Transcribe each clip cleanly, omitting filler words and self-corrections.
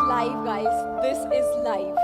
live, guys. This is live.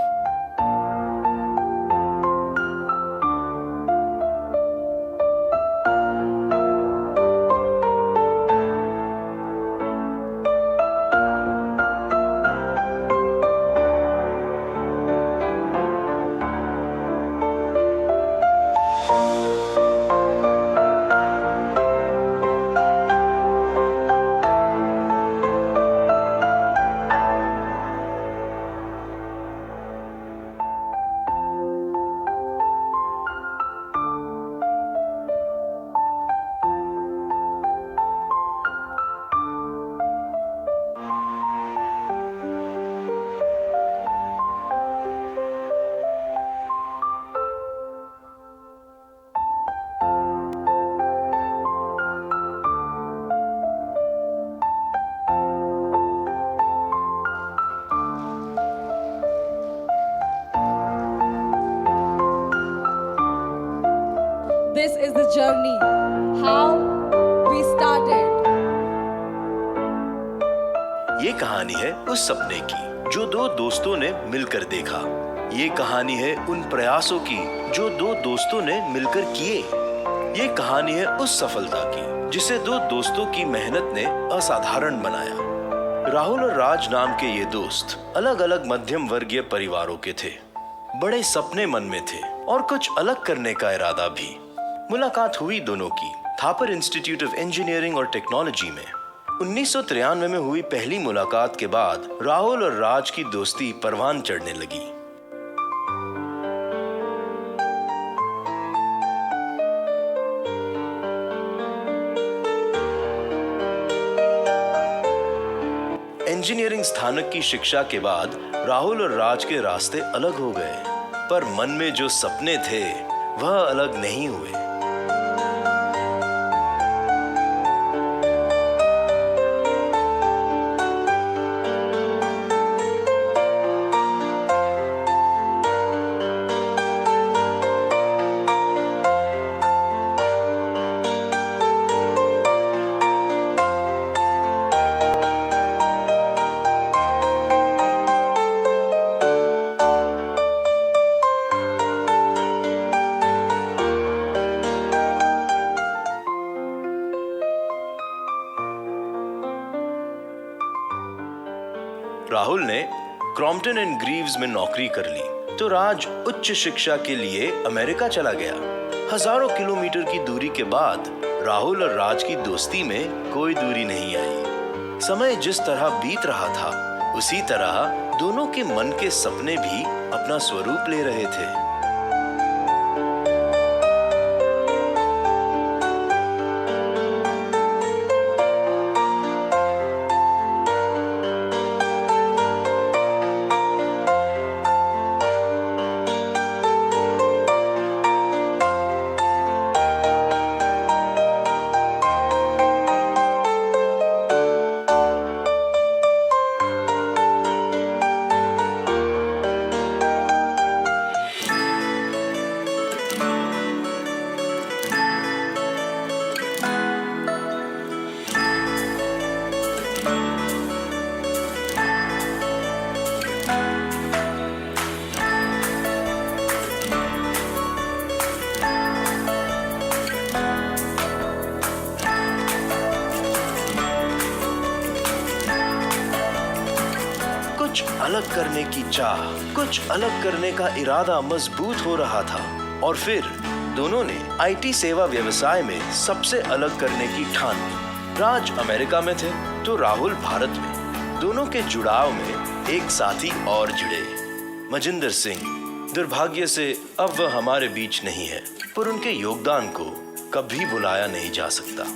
This is the journey, how we started. ये कहानी है उस सपने की जो दो दोस्तों ने मिलकर देखा। ये कहानी है उन प्रयासों की जो दो दोस्तों ने मिलकर किए। ये कहानी है उस सफलता की जिसे दो दोस्तों की मेहनत ने असाधारण बनाया। राहुल और राज नाम के ये दोस्त अलग अलग मध्यम वर्गीय परिवारों के थे। बड़े सपने मन में थे और कुछ अलग करने का इरादा भी। मुलाकात हुई दोनों की थापर इंस्टीट्यूट ऑफ इंजीनियरिंग और टेक्नोलॉजी में। 1993 में हुई पहली मुलाकात के बाद राहुल और राज की दोस्ती परवान चढ़ने लगी। इंजीनियरिंग स्थानक की शिक्षा के बाद राहुल और राज के रास्ते अलग हो गए, पर मन में जो सपने थे वह अलग नहीं हुए। राहुल ने क्रॉम्पटन एंड ग्रीव्स में नौकरी कर ली तो राज उच्च शिक्षा के लिए अमेरिका चला गया। हजारों किलोमीटर की दूरी के बाद राहुल और राज की दोस्ती में कोई दूरी नहीं आई। समय जिस तरह बीत रहा था उसी तरह दोनों के मन के सपने भी अपना स्वरूप ले रहे थे। कुछ अलग करने की चाह, कुछ अलग करने का इरादा मजबूत हो रहा था और फिर दोनों ने आईटी सेवा व्यवसाय में सबसे अलग करने की ठान ली। राज अमेरिका में थे तो राहुल भारत में। दोनों के जुड़ाव में एक साथी और जुड़े, मजिंदर सिंह। दुर्भाग्य से अब वह हमारे बीच नहीं है, पर उनके योगदान को कभी भुलाया नहीं जा सकता।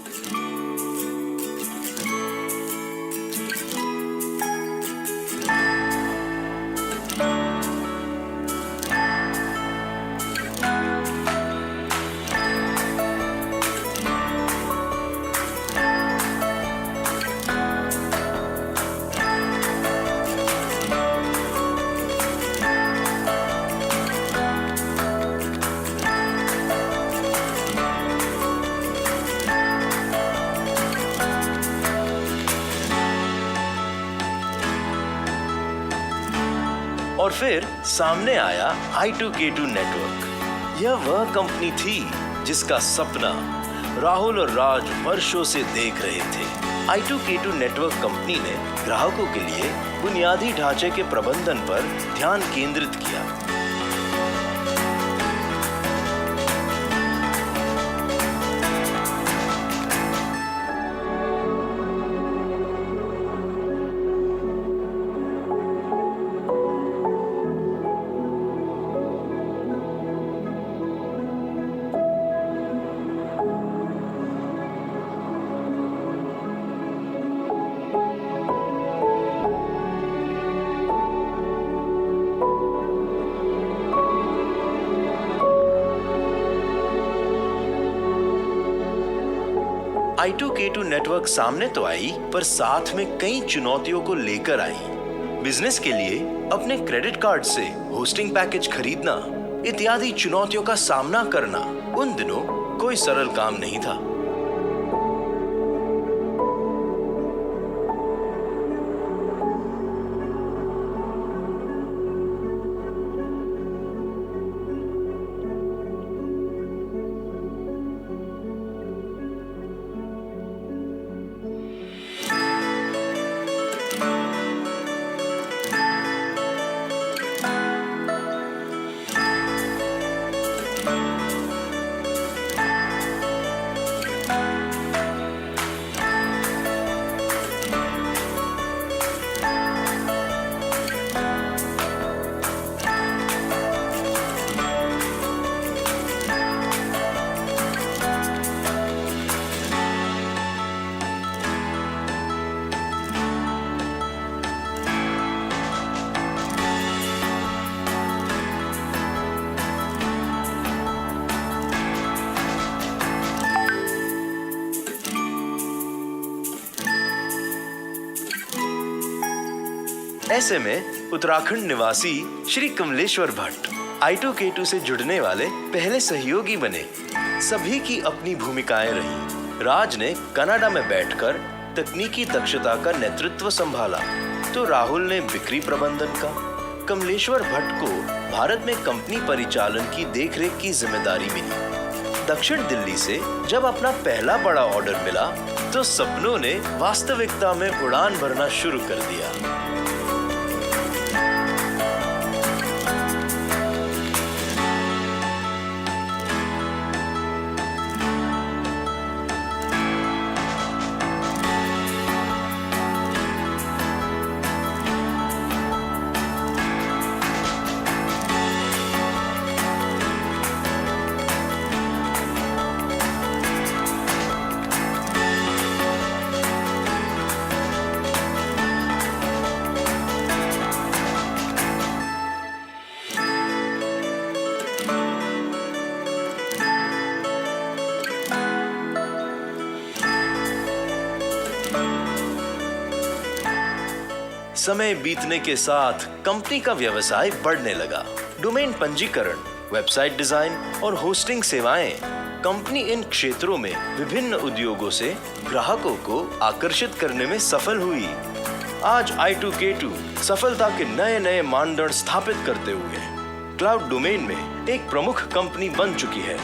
और फिर सामने आया I2K2 नेटवर्क। यह वह कंपनी थी जिसका सपना राहुल और राज वर्षों से देख रहे थे। I2K2 नेटवर्क कंपनी ने ग्राहकों के लिए बुनियादी ढांचे के प्रबंधन पर ध्यान केंद्रित किया। I2K2 नेटवर्क सामने तो आई, पर साथ में कई चुनौतियों को लेकर आई। बिजनेस के लिए अपने क्रेडिट कार्ड से होस्टिंग पैकेज खरीदना इत्यादि चुनौतियों का सामना करना उन दिनों कोई सरल काम नहीं था। ऐसे में उत्तराखंड निवासी श्री कमलेश्वर भट्ट I2K2 से जुड़ने वाले पहले सहयोगी बने। सभी की अपनी भूमिकाएं रही। राज ने कनाडा में बैठकर तकनीकी दक्षता का नेतृत्व संभाला, तो राहुल ने बिक्री प्रबंधन का। कमलेश्वर भट्ट को भारत में कंपनी परिचालन की देखरेख की जिम्मेदारी मिली। दक्षिण दिल्ली से जब अपना पहला बड़ा ऑर्डर मिला, तो सपनों ने वास्तविकता में उड़ान भरना शुरू कर दिया। समय बीतने के साथ कंपनी का व्यवसाय बढ़ने लगा। डोमेन पंजीकरण, वेबसाइट डिजाइन और होस्टिंग सेवाएं, कंपनी इन क्षेत्रों में विभिन्न उद्योगों से ग्राहकों को आकर्षित करने में सफल हुई। आज I2K2 सफलता के नए नए मानदंड स्थापित करते हुए क्लाउड डोमेन में एक प्रमुख कंपनी बन चुकी है।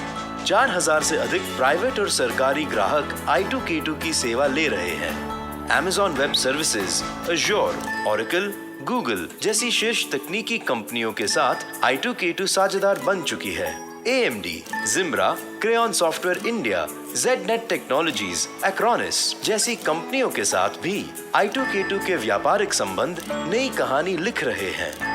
4000 से अधिक प्राइवेट और सरकारी ग्राहक I2K2 की सेवा ले रहे हैं। Amazon web services, Azure, Oracle, Google जैसी शीर्ष तकनीकी कंपनियों के साथ I2K2 साझेदार बन चुकी है। AMD, Zimbra, Crayon software India, ZNet technologies, Acronis जैसी कंपनियों के साथ भी I2K2 के व्यापारिक संबंध नई कहानी लिख रहे हैं।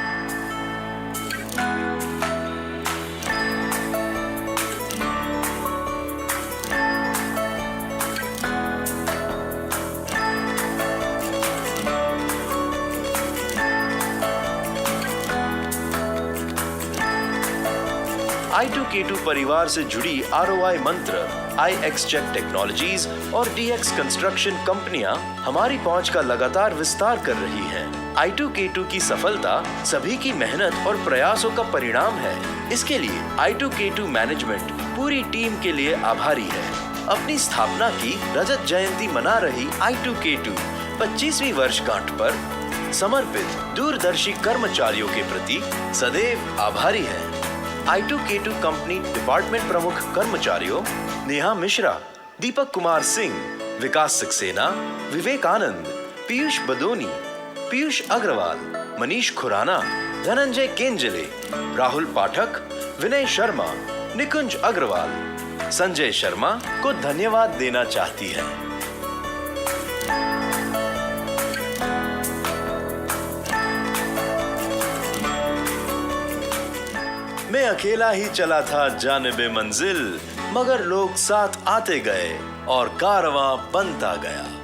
I2K2 परिवार से जुड़ी ROI मंत्र, iXCheck टेक्नोलॉजीज और DX कंस्ट्रक्शन कंपनियां हमारी पहुंच का लगातार विस्तार कर रही हैं। I2K2 की सफलता सभी की मेहनत और प्रयासों का परिणाम है। इसके लिए I2K2 मैनेजमेंट पूरी टीम के लिए आभारी है। अपनी स्थापना की रजत जयंती मना रही I2K2 25वीं वर्षगांठ पर समर्पित दूरदर्शी कर्मचारियों के प्रति सदैव आभारी है। I2K2 कंपनी डिपार्टमेंट प्रमुख कर्मचारियों नेहा मिश्रा, दीपक कुमार सिंह, विकास सक्सेना, विवेक आनंद, पीयूष बदोनी, पीयूष अग्रवाल, मनीष खुराना, धनंजय केंजले, राहुल पाठक, विनय शर्मा, निकुंज अग्रवाल, संजय शर्मा को धन्यवाद देना चाहती है। मैं अकेला ही चला था जानिबे मंजिल, मगर लोग साथ आते गए और कारवां बनता गया।